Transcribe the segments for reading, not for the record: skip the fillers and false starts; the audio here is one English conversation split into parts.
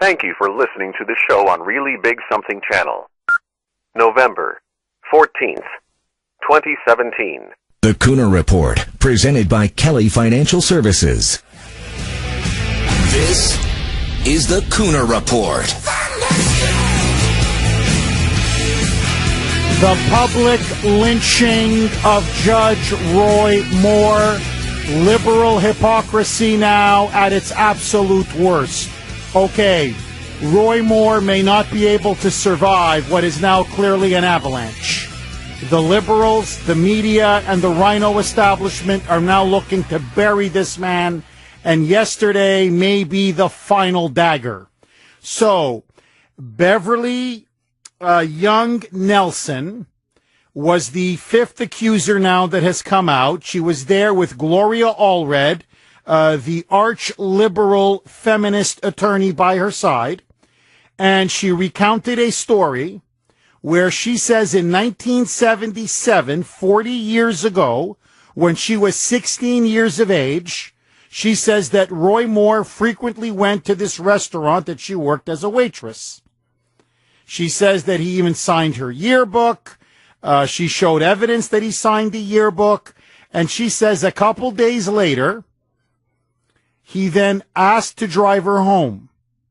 Thank you for listening to the show on Really Big Something Channel. November 14th, 2017. The Kuhner Report, presented by Kelly Financial Services. This is the Kuhner Report. The public lynching of Judge Roy Moore. Liberal hypocrisy now at its absolute worst. Okay, Roy Moore may not be able to survive what is now clearly an avalanche. The liberals, the media, and the rhino establishment are now looking to bury this man, and yesterday may be the final dagger. So, Beverly Young Nelson was the fifth accuser now that has come out. She was there with Gloria Allred, the arch-liberal feminist attorney by her side, and she recounted a story where she says in 1977, 40 years ago, when she was 16 years of age, she says that Roy Moore frequently went to this restaurant that she worked as a waitress. She says that he even signed her yearbook. She showed evidence that he signed the yearbook. And she says a couple days later, he then asked to drive her home.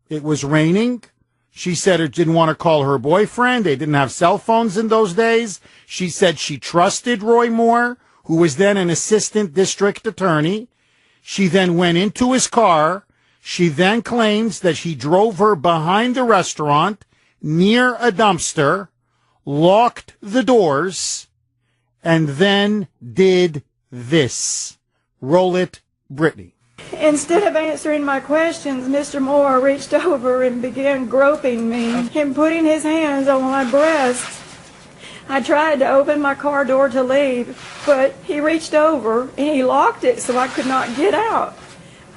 It was raining. She said she didn't want to call her boyfriend. They didn't have cell phones in those days. She said she trusted Roy Moore, who was then an assistant district attorney. She then went into his car. She then claims that he drove her behind the restaurant near a dumpster, locked the doors, and then did this. Roll it, Brittany. Instead of answering my questions, Mr. Moore reached over and began groping me and putting his hands on my breast. I tried to open my car door to leave, but he reached over and he locked it so I could not get out.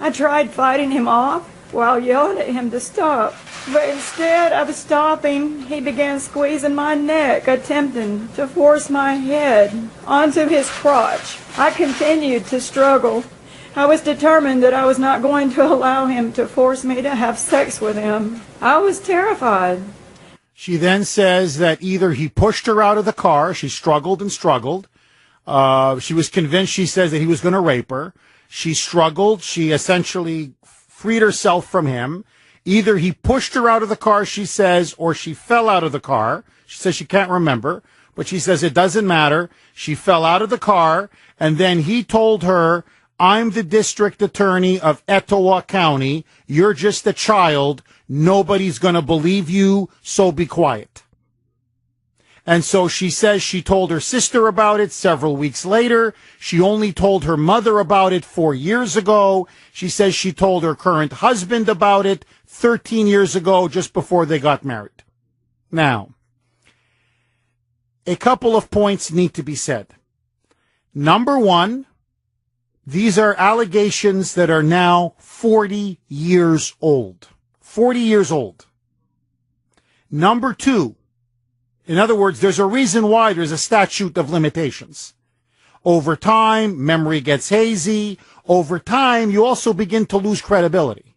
I tried fighting him off while yelling at him to stop. But instead of stopping, he began squeezing my neck, attempting to force my head onto his crotch. I continued to struggle. I was determined that I was not going to allow him to force me to have sex with him. I was terrified. She then says that either he pushed her out of the car, she struggled and struggled. She was convinced, she says, that he was going to rape her. She struggled. She essentially freed herself from him. Either he pushed her out of the car, she says, or she fell out of the car. She says she can't remember, but she says it doesn't matter. She fell out of the car, and then he told her, I'm the district attorney of Etowah County. You're just a child. Nobody's going to believe you, so be quiet. And so she says she told her sister about it several weeks later. She only told her mother about it 4 years ago. She says she told her current husband about it 13 years ago, just before they got married. Now, a couple of points need to be said. Number one, these are allegations that are now 40 years old. 40 years old. Number two, in other words, there's a reason why there's a statute of limitations. Over time, memory gets hazy. Over time, you also begin to lose credibility.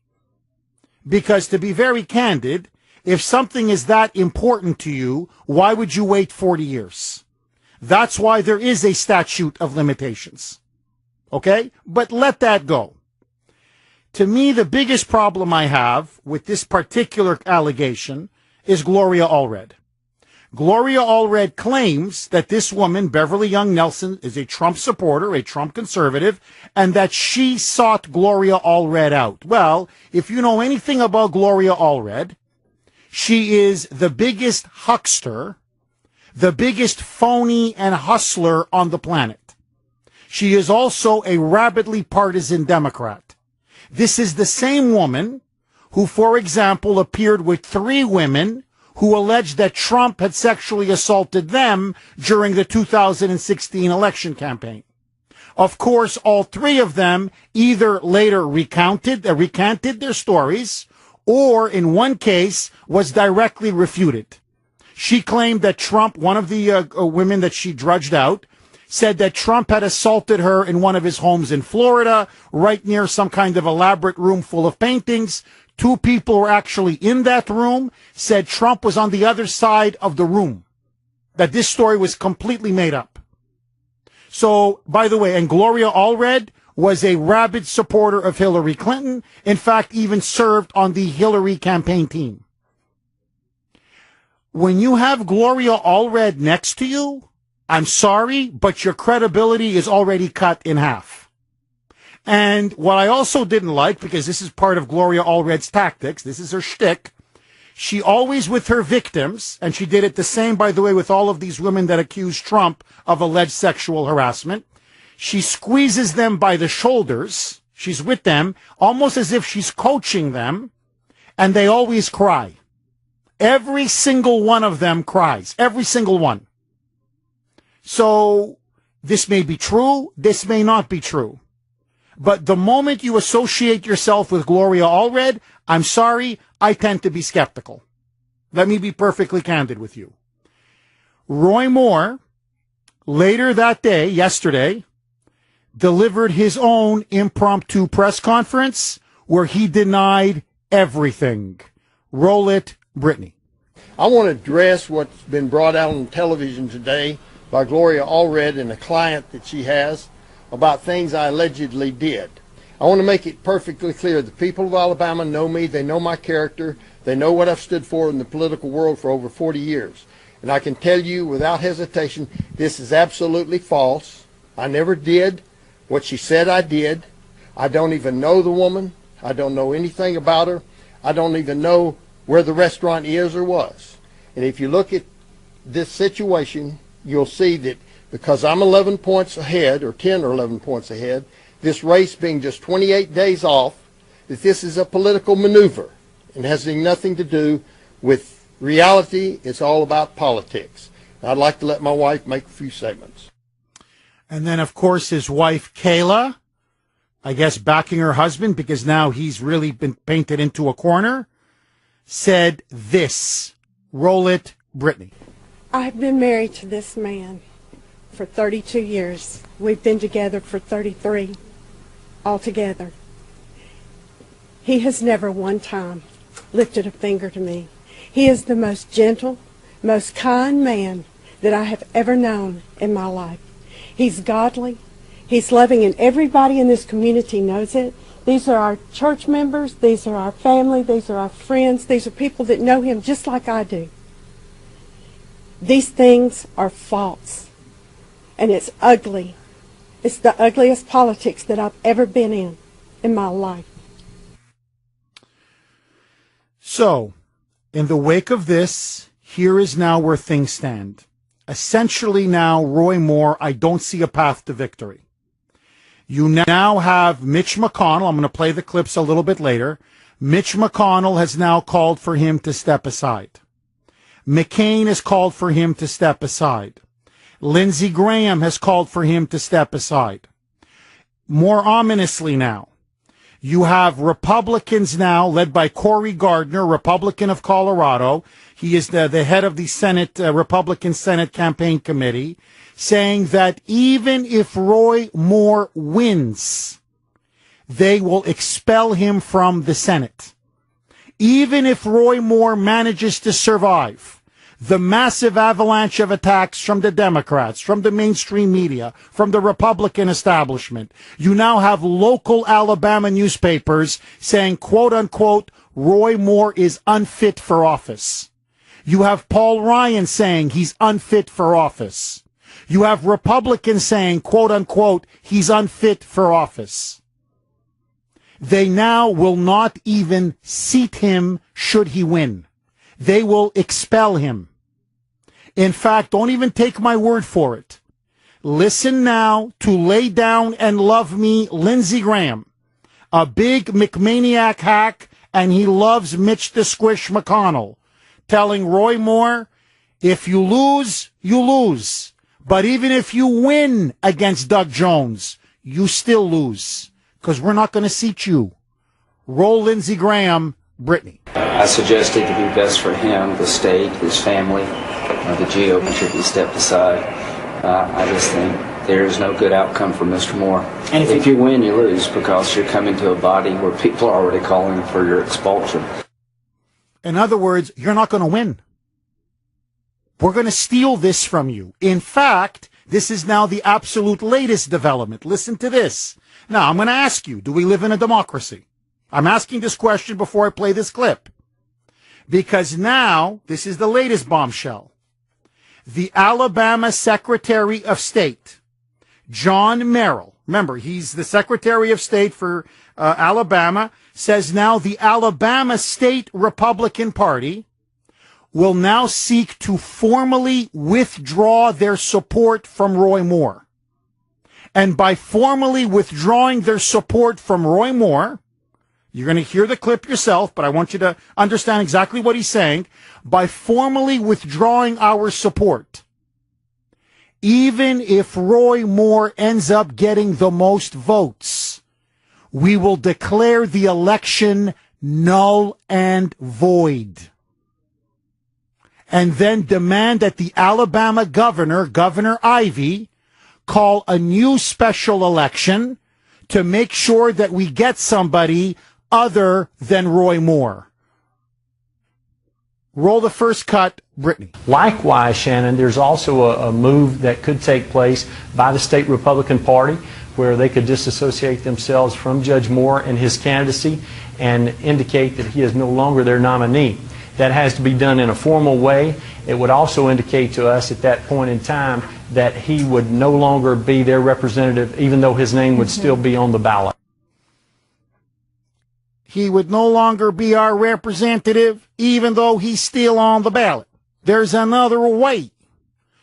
Because to be very candid, if something is that important to you, why would you wait 40 years? That's why there is a statute of limitations. Okay? But let that go. To me, the biggest problem I have with this particular allegation is Gloria Allred. Gloria Allred claims that this woman, Beverly Young Nelson, is a Trump supporter, a Trump conservative, and that she sought Gloria Allred out. Well, if you know anything about Gloria Allred, she is the biggest huckster, the biggest phony and hustler on the planet. She is also a rabidly partisan Democrat. This is the same woman who, for example, appeared with 3 women who alleged that Trump had sexually assaulted them during the 2016 election campaign. Of course, all 3 of them either later recanted their stories, or in one case was directly refuted. She claimed that Trump, one of the women that she drudged out, said that Trump had assaulted her in one of his homes in Florida, right near some kind of elaborate room full of paintings. Two people who were actually in that room said Trump was on the other side of the room, that this story was completely made up. So, by the way, and Gloria Allred was a rabid supporter of Hillary Clinton, in fact, even served on the Hillary campaign team. When you have Gloria Allred next to you, I'm sorry, but your credibility is already cut in half. And what I also didn't like, because this is part of Gloria Allred's tactics, this is her shtick, she always with her victims, and she did it the same, by the way, with all of these women that accused Trump of alleged sexual harassment, she squeezes them by the shoulders, she's with them, almost as if she's coaching them, and they always cry. Every single one of them cries. Every single one. So, this may be true, this may not be true. But the moment you associate yourself with Gloria Allred, I'm sorry, I tend to be skeptical. Let me be perfectly candid with you. Roy Moore, later that day, yesterday, delivered his own impromptu press conference where he denied everything. Roll it, Brittany. I want to address what's been brought out on television today by Gloria Allred and a client that she has about things I allegedly did. I want to make it perfectly clear. The people of Alabama know me. They know my character. They know what I've stood for in the political world for over 40 years. And I can tell you without hesitation, this is absolutely false. I never did what she said I did. I don't even know the woman. I don't know anything about her. I don't even know where the restaurant is or was. And if you look at this situation, you'll see that because I'm 11 points ahead, or 10 or 11 points ahead, this race being just 28 days off, that this is a political maneuver and has nothing to do with reality. It's all about politics. I'd like to let my wife make a few statements. And then, of course, his wife, Kayla, I guess backing her husband because now he's really been painted into a corner, said this. Roll it, Brittany. I've been married to this man for 32 years. We've been together for 33 altogether. He has never one time lifted a finger to me. He is the most gentle, most kind man that I have ever known in my life. He's godly. He's loving, and everybody in this community knows it. These are our church members. These are our family. These are our friends. These are people that know him just like I do. These things are false. And it's ugly. It's the ugliest politics that I've ever been in my life. So, in the wake of this, here is now where things stand. Essentially now, Roy Moore, I don't see a path to victory. You now have Mitch McConnell. I'm going to play the clips a little bit later. Mitch McConnell has now called for him to step aside. McCain has called for him to step aside. Lindsey Graham has called for him to step aside. More ominously now, you have Republicans now, led by Cory Gardner, Republican of Colorado. He is the head of the Senate, Republican Senate Campaign Committee, saying that even if Roy Moore wins, they will expel him from the Senate. Even if Roy Moore manages to survive the massive avalanche of attacks from the Democrats, from the mainstream media, from the Republican establishment, you now have local Alabama newspapers saying, quote unquote, Roy Moore is unfit for office. You have Paul Ryan saying he's unfit for office. You have Republicans saying, quote unquote, he's unfit for office. They now will not even seat him should he win. They will expel him. In fact, don't even take my word for it. Listen now to Lay Down and Love Me, Lindsey Graham, a big McManiac hack, and he loves Mitch the Squish McConnell, telling Roy Moore, if you lose, you lose. But even if you win against Doug Jones, you still lose, because we're not going to seat you. Roll Lindsey Graham, Brittany. I suggested it would be best for him, the state, his family, the GOP should be stepped aside. I just think there is no good outcome for Mr. Moore. And if you win, you lose, because you're coming to a body where people are already calling for your expulsion. In other words, you're not going to win. We're going to steal this from you. In fact, this is now the absolute latest development. Listen to this. Now, I'm going to ask you, do we live in a democracy? I'm asking this question before I play this clip. Because now, this is the latest bombshell. The Alabama Secretary of State, John Merrill, remember, he's the Secretary of State for Alabama, says now the Alabama State Republican Party will now seek to formally withdraw their support from Roy Moore. And by formally withdrawing their support from Roy Moore, you're going to hear the clip yourself, but I want you to understand exactly what he's saying. By formally withdrawing our support, even if Roy Moore ends up getting the most votes, we will declare the election null and void. And then demand that the Alabama governor, Governor Ivey, call a new special election to make sure that we get somebody other than Roy Moore. Roll the first cut, Brittany. Likewise, Shannon, there's also a move that could take place by the state Republican Party where they could disassociate themselves from Judge Moore and his candidacy and indicate that he is no longer their nominee. That has to be done in a formal way. It would also indicate to us at that point in time that he would no longer be their representative, even though his name would still be on the ballot. He would no longer be our representative, even though he's still on the ballot. There's another way.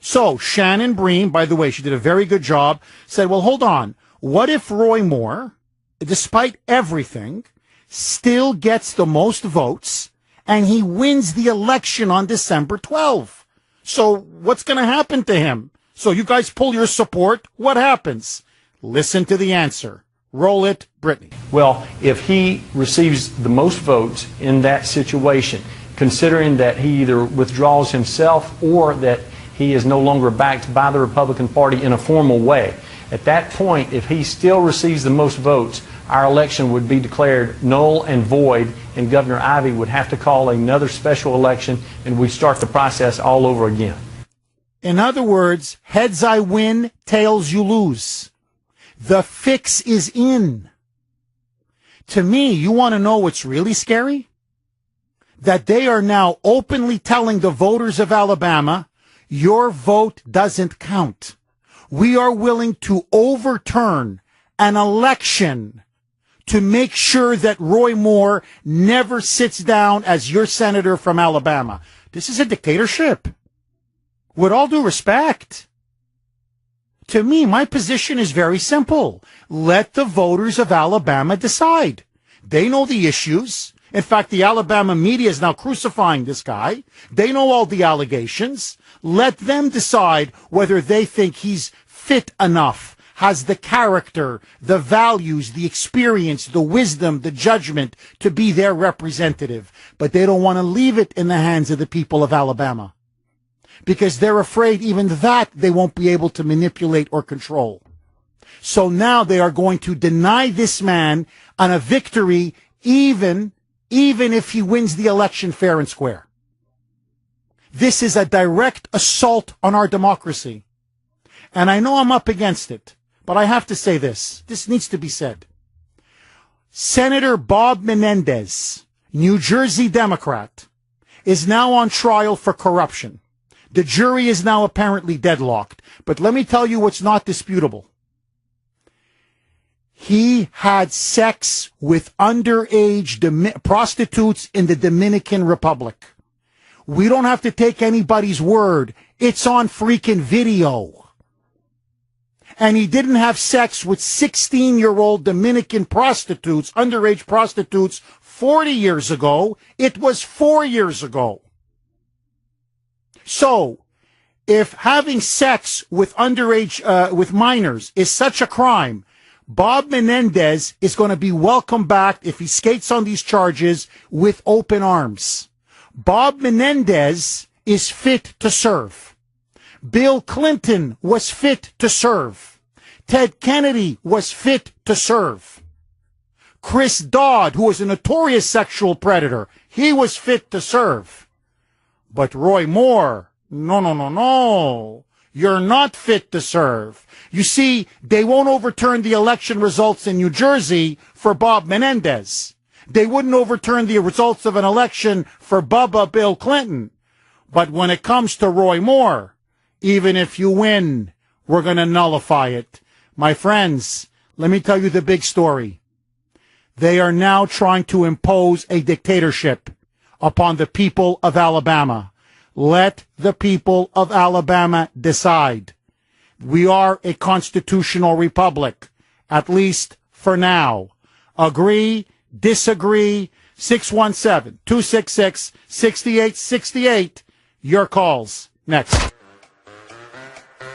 So Shannon Bream, by the way, she did a very good job, said, well, hold on. What if Roy Moore, despite everything, still gets the most votes and he wins the election on December 12th? So what's going to happen to him? So you guys pull your support. What happens? Listen to the answer. Roll it, Brittany. Well, if he receives the most votes in that situation, considering that he either withdraws himself or that he is no longer backed by the Republican Party in a formal way, at that point, if he still receives the most votes, our election would be declared null and void, and Governor Ivey would have to call another special election, and we'd start the process all over again. In other words, heads I win, tails you lose. The fix is in. To me, you want to know what's really scary? That they are now openly telling the voters of Alabama, your vote doesn't count. We are willing to overturn an election to make sure that Roy Moore never sits down as your senator from Alabama. This is a dictatorship. With all due respect. To me, my position is very simple. Let the voters of Alabama decide. They know the issues. In fact, the Alabama media is now crucifying this guy. They know all the allegations. Let them decide whether they think he's fit enough, has the character, the values, the experience, the wisdom, the judgment to be their representative. But they don't want to leave it in the hands of the people of Alabama, because they're afraid even that they won't be able to manipulate or control. So now they are going to deny this man on a victory, even if he wins the election fair and square. This is a direct assault on our democracy. And I know I'm up against it, but I have to say this. This needs to be said. Senator Bob Menendez, New Jersey Democrat, is now on trial for corruption. The jury is now apparently deadlocked. But let me tell you what's not disputable. He had sex with underage prostitutes in the Dominican Republic. We don't have to take anybody's word. It's on freaking video. And he didn't have sex with 16-year-old Dominican prostitutes, underage prostitutes, 40 years ago. It was 4 years ago. So, if having sex with with minors is such a crime, Bob Menendez is going to be welcomed back if he skates on these charges with open arms. Bob Menendez is fit to serve. Bill Clinton was fit to serve. Ted Kennedy was fit to serve. Chris Dodd, who was a notorious sexual predator, he was fit to serve. But Roy Moore, no. You're not fit to serve. You see, they won't overturn the election results in New Jersey for Bob Menendez. They wouldn't overturn the results of an election for Bubba Bill Clinton. But when it comes to Roy Moore, even if you win, we're going to nullify it. My friends, let me tell you the big story. They are now trying to impose a dictatorship upon the people of Alabama. Let the people of Alabama decide. We are a constitutional republic, at least for now. Agree, disagree, 617-266-6868. Your calls. Next.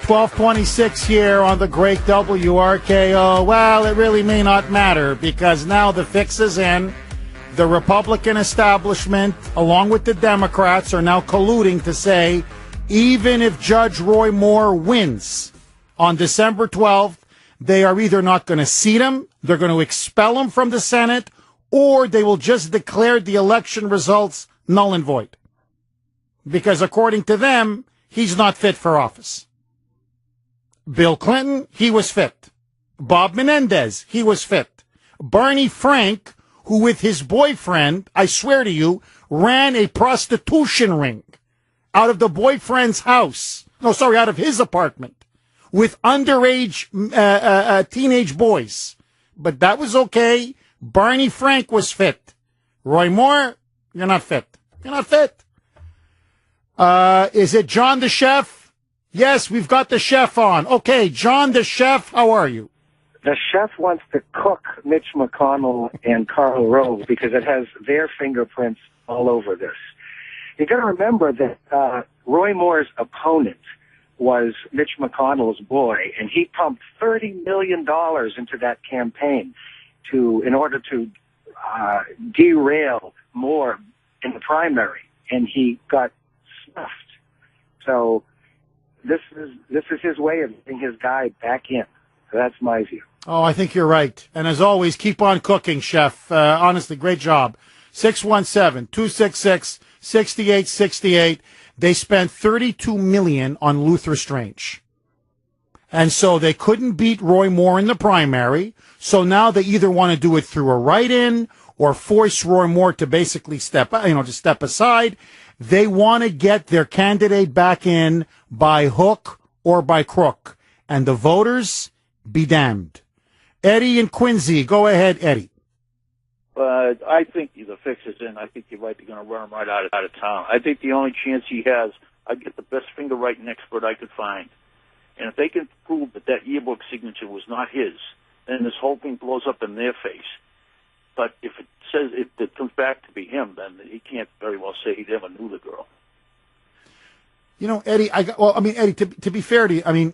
1226 here on the great WRKO. Well, it really may not matter because now the fix is in. The Republican establishment, along with the Democrats, are now colluding to say even if Judge Roy Moore wins on December 12th, they are either not going to seat him, they're going to expel him from the Senate, or they will just declare the election results null and void. Because according to them, he's not fit for office. Bill Clinton, he was fit. Bob Menendez, he was fit. Barney Frank, who with his boyfriend, I swear to you, ran a prostitution ring out of the boyfriend's house. Out of his apartment with underage teenage boys. But that was okay. Barney Frank was fit. Roy Moore, you're not fit. You're not fit. Is it John the Chef? Yes, we've got the chef on. Okay, John the Chef, how are you? The chef wants to cook Mitch McConnell and Karl Rove because it has their fingerprints all over this. You got to remember that Roy Moore's opponent was Mitch McConnell's boy, and he pumped $30 million into that campaign in order to derail Moore in the primary, and he got snuffed. So this is his way of getting his guy back in. So that's my view. Oh, I think you're right. And as always, keep on cooking, Chef. Honestly, great job. 617-266-6868. They spent $32 million on Luther Strange. And so they couldn't beat Roy Moore in the primary. So now they either want to do it through a write-in or force Roy Moore to basically step aside. They want to get their candidate back in by hook or by crook. And the voters, be damned. Eddie and Quincy, go ahead, Eddie. I think the fix is in. I think you're right. They're going to run him right out of town. I think the only chance he has, I'd get the best finger-writing expert I could find. And if they can prove that yearbook signature was not his, then this whole thing blows up in their face. But if it comes back to be him, then he can't very well say he never knew the girl. You know, Eddie, Eddie, to be fair to you,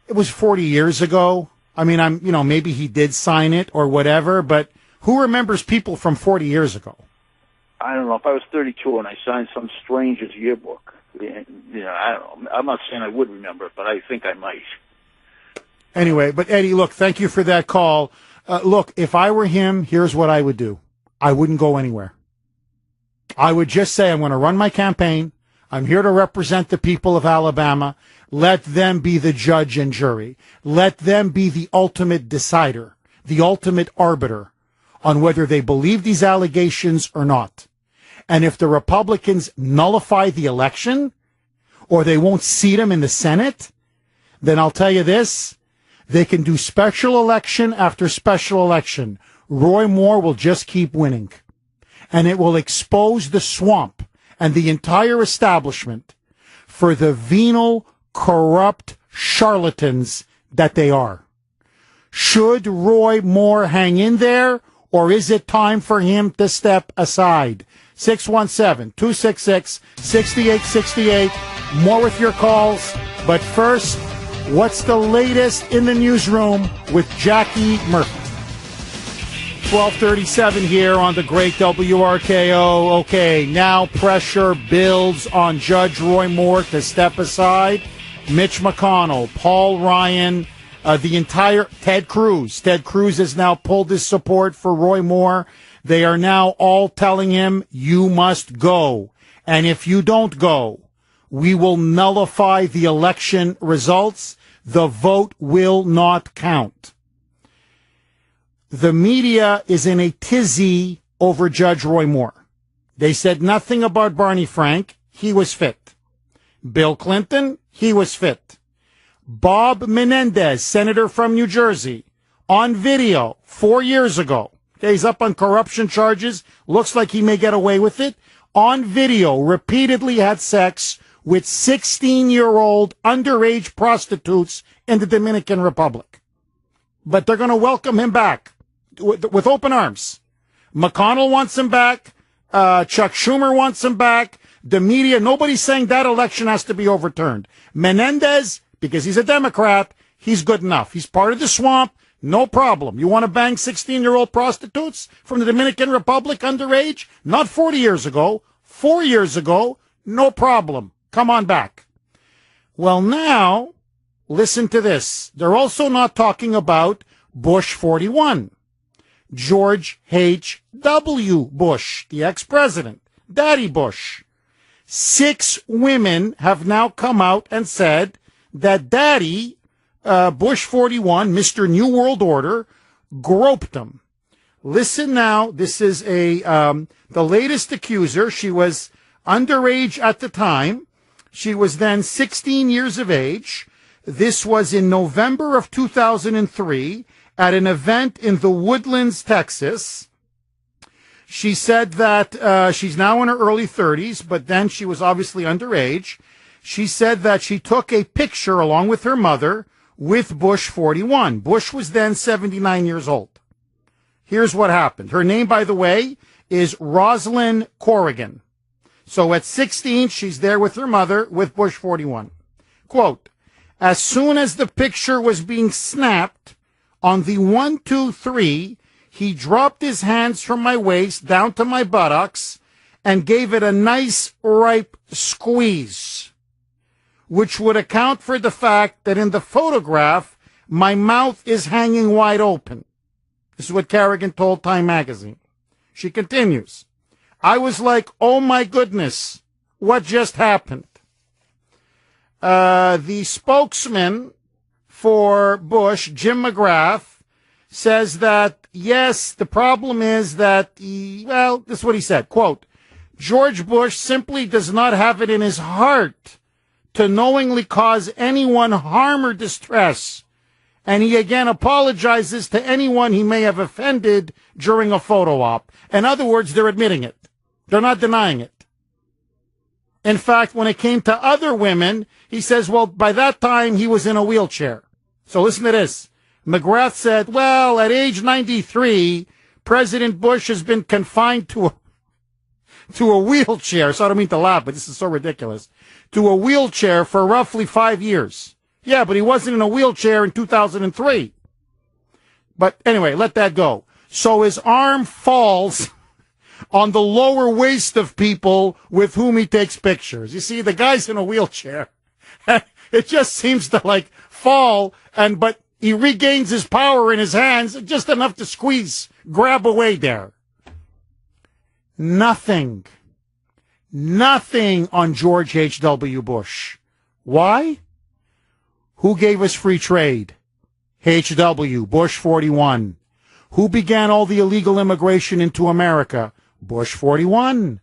it was 40 years ago. Maybe he did sign it or whatever, but who remembers people from 40 years ago? I don't know. If I was 32 and I signed some stranger's yearbook, I'm not saying I would remember it, but I think I might. Anyway, but Eddie, look, thank you for that call. Look, if I were him, here's what I would do. I wouldn't go anywhere. I would just say, I'm going to run my campaign. I'm here to represent the people of Alabama. Let them be the judge and jury. Let them be the ultimate decider, the ultimate arbiter on whether they believe these allegations or not. And if the Republicans nullify the election or they won't seat him in the Senate, then I'll tell you this, they can do special election after special election. Roy Moore will just keep winning. And it will expose the swamp and the entire establishment for the venal, corrupt charlatans that they are. Should Roy Moore hang in there, or is it time for him to step aside? 617-266-6868. More with your calls. But first, what's the latest in the newsroom with Jackie Murphy? 1237 here on the great WRKO. Okay, now pressure builds on Judge Roy Moore to step aside. Mitch McConnell, Paul Ryan, The entire Ted Cruz has now pulled his support for Roy Moore. They are now all telling him, you must go. And if you don't go, we will nullify the election results. The vote will not count. The media is in a tizzy over Judge Roy Moore. They said nothing about Barney Frank. He was fit. Bill Clinton, he was fit. Bob Menendez, senator from New Jersey, on video 4 years ago. Okay, he's up on corruption charges. Looks like he may get away with it. On video, repeatedly had sex with 16-year-old underage prostitutes in the Dominican Republic. But they're going to welcome him back with open arms. McConnell wants him back. Chuck Schumer wants him back. The media, nobody's saying that election has to be overturned. Menendez, because he's a Democrat, he's good enough. He's part of the swamp, no problem. You want to bang 16-year-old prostitutes from the Dominican Republic underage? Not 40 years ago, 4 years ago, no problem. Come on back. Well, now, listen to this. They're also not talking about Bush 41. George H.W. Bush, the ex-president, Daddy Bush. 6 women have now come out and said that Daddy, Bush 41, Mr. New World Order, groped him. Listen now, this is the latest accuser. She was underage at the time. She was then 16 years of age. This was in November of 2003 at an event in the Woodlands, Texas. She said that she's now in her early 30s, but then she was obviously underage. She said that she took a picture along with her mother with Bush 41. Bush was then 79 years old. Here's what happened. Her name, by the way, is Rosalind Corrigan. So at 16, she's there with her mother with Bush 41. Quote, as soon as the picture was being snapped on the 1, 2, 3, he dropped his hands from my waist down to my buttocks and gave it a nice ripe squeeze, which would account for the fact that in the photograph, my mouth is hanging wide open. This is what Carrigan told Time magazine. She continues, I was like, oh my goodness, what just happened? The spokesman for Bush, Jim McGrath, says that, yes, the problem is that, this is what he said, quote, George Bush simply does not have it in his heart to knowingly cause anyone harm or distress. And he again apologizes to anyone he may have offended during a photo op. In other words, they're admitting it. They're not denying it. In fact, when it came to other women, he says, well, by that time he was in a wheelchair. So listen to this. McGrath said, well, at age 93, President Bush has been confined to a wheelchair. So I don't mean to laugh, but this is so ridiculous. To a wheelchair for roughly 5 years. Yeah, but he wasn't in a wheelchair in 2003. But anyway, let that go. So his arm falls on the lower waist of people with whom he takes pictures. You see, the guy's in a wheelchair. It just seems to fall, but he regains his power in his hands, just enough to grab away there. Nothing on George H.W. Bush. Why? Who gave us free trade? H.W., Bush 41. Who began all the illegal immigration into America? Bush 41.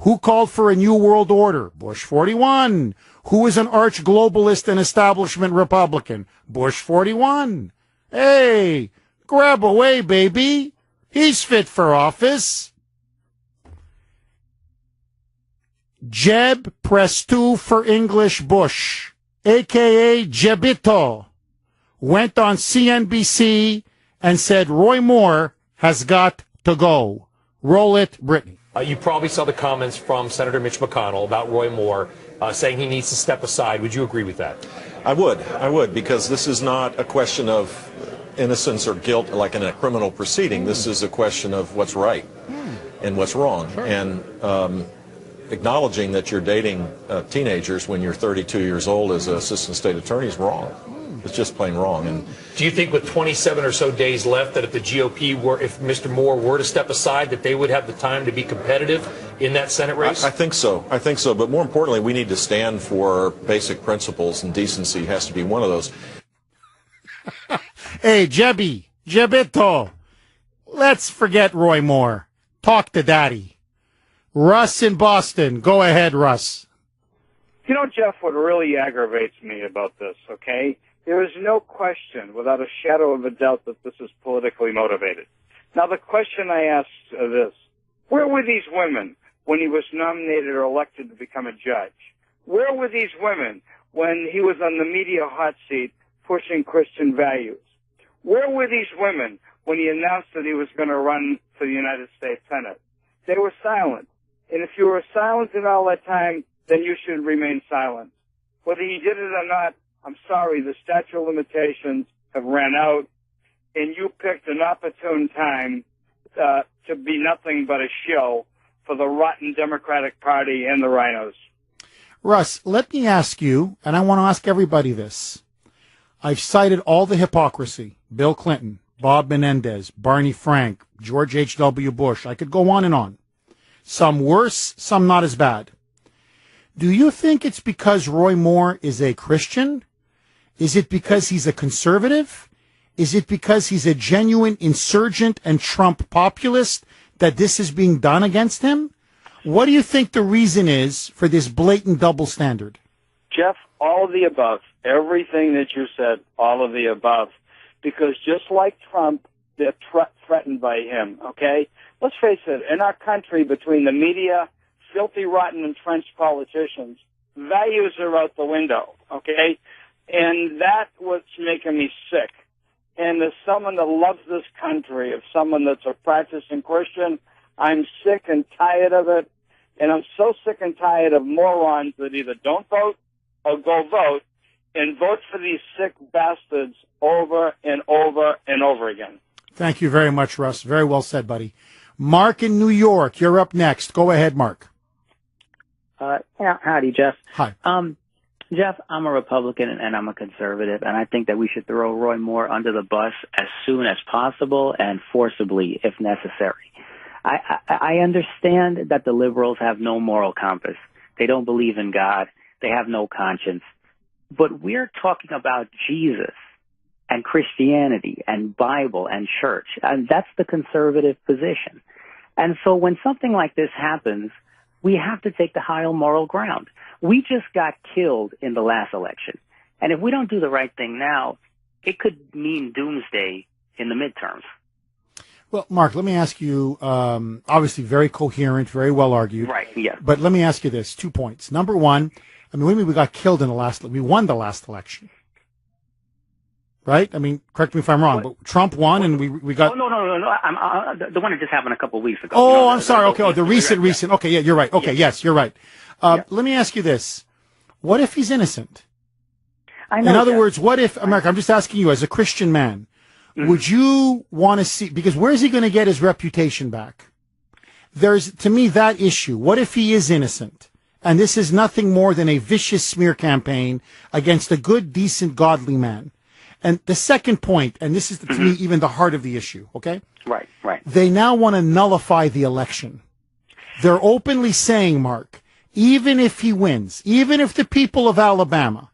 Who called for a new world order? Bush 41. Who is an arch globalist and establishment Republican? Bush 41. Hey, grab away, baby. He's fit for office. Jeb Prestu for English Bush, a.k.a. Jebito, went on CNBC and said Roy Moore has got to go. Roll it, Brittany. You probably saw the comments from Senator Mitch McConnell about Roy Moore saying he needs to step aside. Would you agree with that? I would, because this is not a question of innocence or guilt like in a criminal proceeding. This is a question of what's right and what's wrong. Sure. And acknowledging that you're dating teenagers when you're 32 years old as an assistant state attorney is wrong. It's just plain wrong. And do you think with 27 or so days left that if the GOP were, if Mr. Moore were to step aside, that they would have the time to be competitive in that Senate race? I think so. I think so. But more importantly, we need to stand for basic principles, and decency has to be one of those. Hey, Jebito, let's forget Roy Moore. Talk to Daddy. Russ in Boston. Go ahead, Russ. You know, Jeff, what really aggravates me about this, okay? There is no question, without a shadow of a doubt, that this is politically motivated. Now, the question I ask is this. Where were these women when he was nominated or elected to become a judge? Where were these women when he was on the media hot seat pushing Christian values? Where were these women when he announced that he was going to run for the United States Senate? They were silent. And if you were silent in all that time, then you should remain silent. Whether he did it or not, I'm sorry, the statute of limitations have ran out, and you picked an opportune time to be nothing but a shill for the rotten Democratic Party and the rhinos. Russ, let me ask you, and I want to ask everybody this. I've cited all the hypocrisy. Bill Clinton, Bob Menendez, Barney Frank, George H.W. Bush. I could go on and on. Some worse, some not as bad. Do you think it's because Roy Moore is a Christian? Is it because he's a conservative? Is it because he's a genuine insurgent and Trump populist that this is being done against him? What do you think the reason is for this blatant double standard? Jeff, all of the above. Everything that you said, all of the above. Because just like Trump, they're threatened by him, okay? Let's face it, in our country, between the media, filthy, rotten, entrenched politicians, values are out the window, okay? And that's what's making me sick. And as someone that loves this country, as someone that's a practicing Christian, I'm sick and tired of it. And I'm so sick and tired of morons that either don't vote or go vote and vote for these sick bastards over and over and over again. Thank you very much, Russ. Very well said, buddy. Mark in New York, you're up next. Go ahead, Mark. Howdy, Jeff. Hi. Jeff, I'm a Republican and I'm a conservative, and I think that we should throw Roy Moore under the bus as soon as possible and forcibly if necessary. I understand that the liberals have no moral compass. They don't believe in God. They have no conscience. But we're talking about Jesus and Christianity and Bible and church, and that's the conservative position. And so when something like this happens, we have to take the higher moral ground. We just got killed in the last election. And if we don't do the right thing now, it could mean doomsday in the midterms. Well, Mark, let me ask you, obviously very coherent, very well argued. Right, yeah. But let me ask you this, 2 points. Number one, I mean, what do you mean we got killed in we won the last election? Right? I mean, correct me if I'm wrong, but Trump won and we got... Oh, no. The one that just happened a couple of weeks ago. Oh, I'm sorry. Okay, the recent. Okay, yeah, you're right. Okay, yes, you're right. Let me ask you this. What if he's innocent? I know, in other words, what if, America, I'm just asking you, as a Christian man, would you want to see, because where's he going to get his reputation back? There's, to me, that issue. What if he is innocent? And this is nothing more than a vicious smear campaign against a good, decent, godly man. And the second point, and this is, to me, even the heart of the issue, okay? Right. They now want to nullify the election. They're openly saying, Mark, even if he wins, even if the people of Alabama,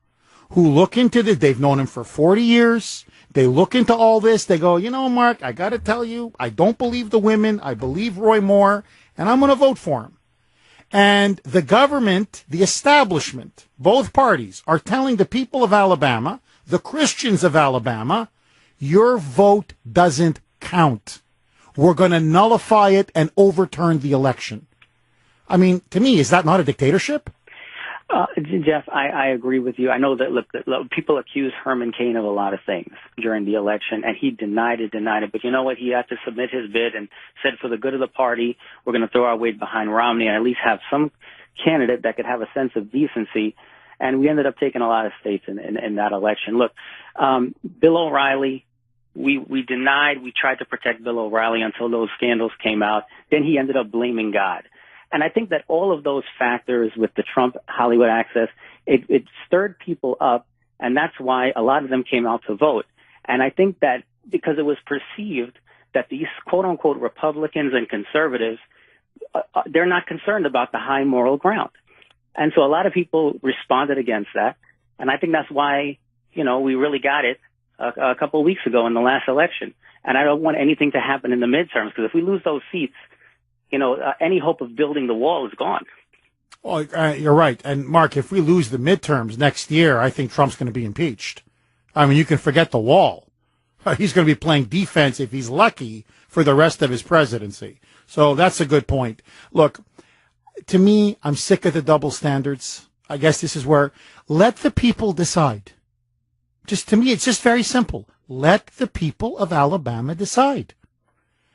who look into this, they've known him for 40 years, they look into all this, they go, you know, Mark, I got to tell you, I don't believe the women, I believe Roy Moore, and I'm going to vote for him. And the government, the establishment, both parties are telling the people of Alabama, the Christians of Alabama, your vote doesn't count. We're going to nullify it and overturn the election. I mean, to me, is that not a dictatorship? Jeff, I agree with you. I know that, look, people accuse Herman Cain of a lot of things during the election, and he denied it. But you know what? He had to submit his bid and said, for the good of the party, we're going to throw our weight behind Romney and at least have some candidate that could have a sense of decency. And we ended up taking a lot of states in that election. Look, Bill O'Reilly, we tried to protect Bill O'Reilly until those scandals came out. Then he ended up blaming God. And I think that all of those factors with the Trump Hollywood access, it stirred people up And that's why a lot of them came out to vote. And I think that because it was perceived that these quote-unquote Republicans and conservatives, they're not concerned about the high moral ground. And so a lot of people responded against that. And I think that's why, we really got it a couple of weeks ago in the last election. And I don't want anything to happen in the midterms, because if we lose those seats, any hope of building the wall is gone. Oh, you're right. And Mark, if we lose the midterms next year, I think Trump's going to be impeached. I mean, you can forget the wall. He's going to be playing defense, if he's lucky, for the rest of his presidency. So that's a good point. Look, to me, I'm sick of the double standards. I guess this is where let the people decide. To me, it's just very simple. Let the people of Alabama decide.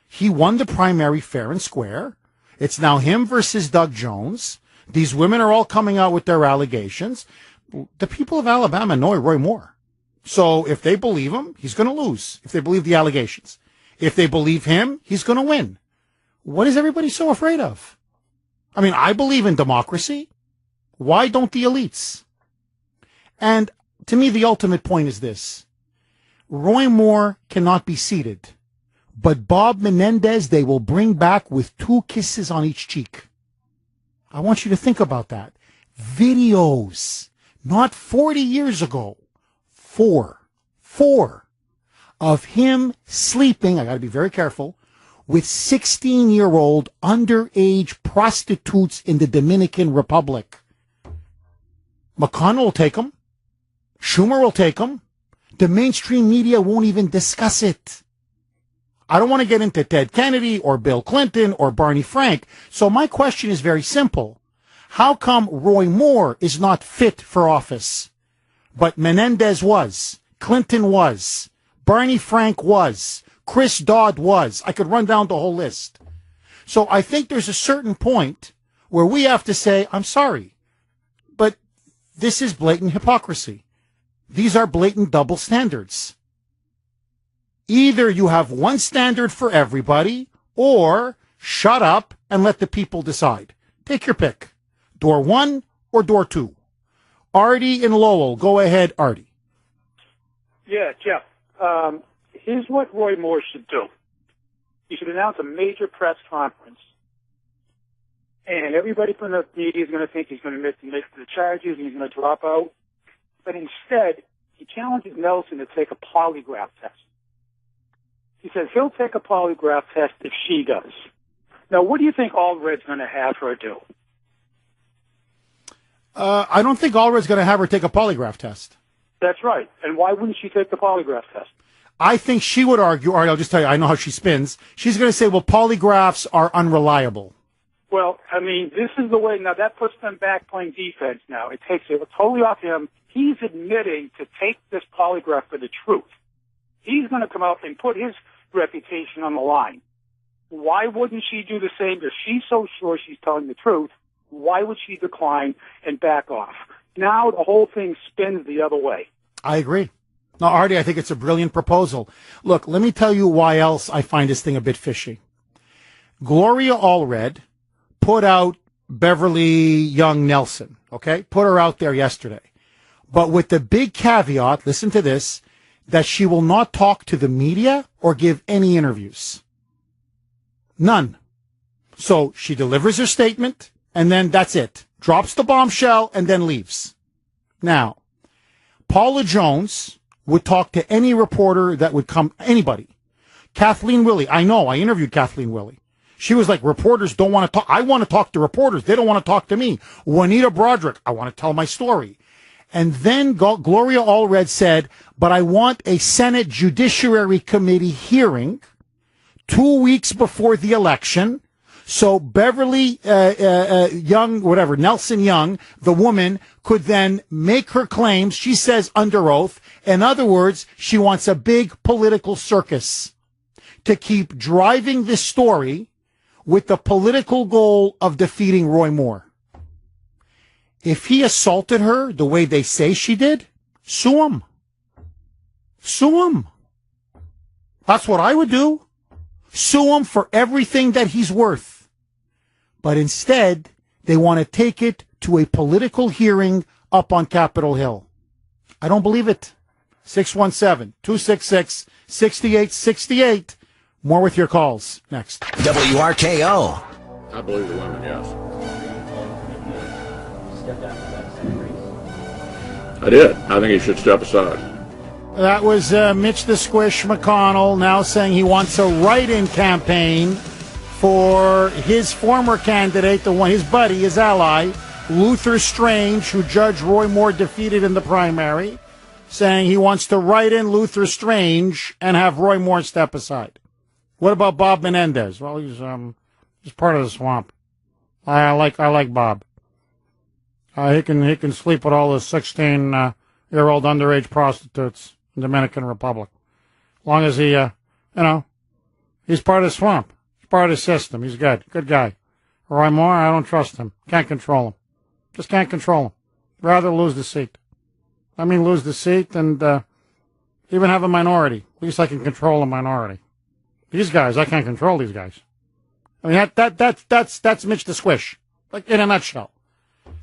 He won the primary fair and square. It's now him versus Doug Jones. These women are all coming out with their allegations. The people of Alabama know Roy Moore. So if they believe him, he's going to lose. If they believe the allegations. If they believe him, he's going to win. What is everybody so afraid of? I mean, I believe in democracy. Why don't the elites? And to me, the ultimate point is this. Roy Moore cannot be seated, but Bob Menendez they will bring back with 2 kisses on each cheek. I want you to think about that. Videos, not 40 years ago, 4 of him sleeping, I got to be very careful, with 16-year-old underage prostitutes in the Dominican Republic. McConnell will take them. Schumer will take them. The mainstream media won't even discuss it. I don't want to get into Ted Kennedy or Bill Clinton or Barney Frank. So my question is very simple. How come Roy Moore is not fit for office? But Menendez was. Clinton was. Barney Frank was. Chris Dodd was. I could run down the whole list. So I think there's a certain point where we have to say, I'm sorry, but this is blatant hypocrisy. These are blatant double standards. Either you have one standard for everybody, or shut up and let the people decide. Take your pick. Door 1 or door 2. Artie in Lowell. Go ahead, Artie. Yeah, Jeff. Here's what Roy Moore should do. He should announce a major press conference. And everybody from the media is going to think he's going to miss the charges and he's going to drop out. But instead, he challenges Nelson to take a polygraph test. He says he'll take a polygraph test if she does. Now, what do you think Allred's going to have her do? I don't think Allred's going to have her take a polygraph test. That's right. And why wouldn't she take the polygraph test? I think she would argue, Artie, I'll just tell you, I know how she spins. She's going to say, well, polygraphs are unreliable. Well, I mean, this is the way. Now, that puts them back playing defense now. It takes it totally off him. He's admitting to take this polygraph for the truth. He's going to come out and put his reputation on the line. Why wouldn't she do the same? If she's so sure she's telling the truth, why would she decline and back off? Now the whole thing spins the other way. I agree. Now, Artie, I think it's a brilliant proposal. Look, let me tell you why else I find this thing a bit fishy. Gloria Allred put out Beverly Young Nelson, okay? Put her out there yesterday. But with the big caveat, listen to this, that she will not talk to the media or give any interviews. None. So she delivers her statement, and then that's it. Drops the bombshell, and then leaves. Now, Paula Jones would talk to any reporter that would come, anybody. Kathleen Willey, I know, I interviewed Kathleen Willey. She was like, reporters don't want to talk. I want to talk to reporters. They don't want to talk to me. Juanita Broderick, I want to tell my story. And then Gloria Allred said, but I want a Senate Judiciary Committee hearing 2 weeks before the election. So Beverly Young, whatever, Nelson Young, the woman, could then make her claims, she says under oath. In other words, she wants a big political circus to keep driving this story with the political goal of defeating Roy Moore. If he assaulted her the way they say she did, sue him. Sue him. That's what I would do. Sue him for everything that he's worth. But instead, they want to take it to a political hearing up on Capitol Hill. I don't believe it. 617-266-6868. More with your calls next. WRKO. I believe the women, yes. I did. I think he should step aside. That was Mitch the Squish McConnell now saying he wants a write-in campaign for his former candidate, the one, his buddy, his ally, Luther Strange, who Judge Roy Moore defeated in the primary, saying he wants to write in Luther Strange and have Roy Moore step aside. What about Bob Menendez? Well, he's part of the swamp. I like Bob. He can sleep with all the 16-year-old underage prostitutes in the Dominican Republic, as long as he, he's part of the swamp. He's part of the system. He's good guy. Roy Moore, I don't trust him. Can't control him. Just can't control him. Rather lose the seat. Lose the seat and even have a minority. At least I can control a minority. These guys, I can't control these guys. That's Mitch the Squish, like in a nutshell.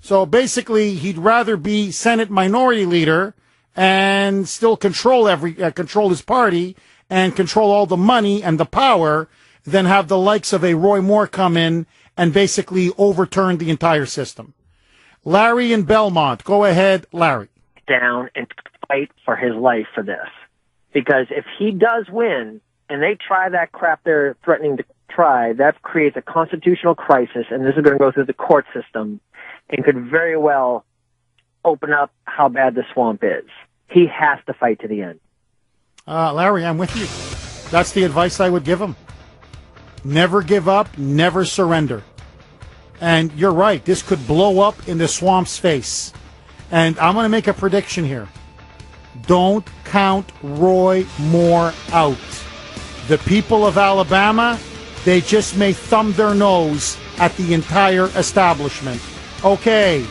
So basically, he'd rather be Senate Minority Leader and still control his party and control all the money and the power than have the likes of a Roy Moore come in and basically overturn the entire system. Larry in Belmont, go ahead, Larry. Down and fight for his life for this, because if he does win and they try that crap they're threatening to try, that creates a constitutional crisis, and this is going to go through the court system and could very well open up how bad the swamp is. He has to fight to the end. Larry, I'm with you. That's the advice I would give him. Never give up, never surrender. And you're right, this could blow up in the swamp's face. And I'm going to make a prediction here. Don't count Roy Moore out. The people of Alabama, they just may thumb their nose at the entire establishment. Okay,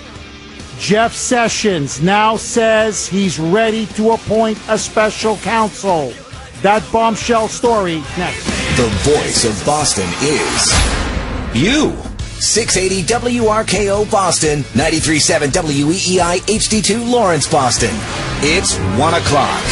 Jeff Sessions now says he's ready to appoint a special counsel. That bombshell story next. The voice of Boston is you. 680 WRKO Boston, 93.7 WEEI HD2 Lawrence, Boston. It's 1 o'clock.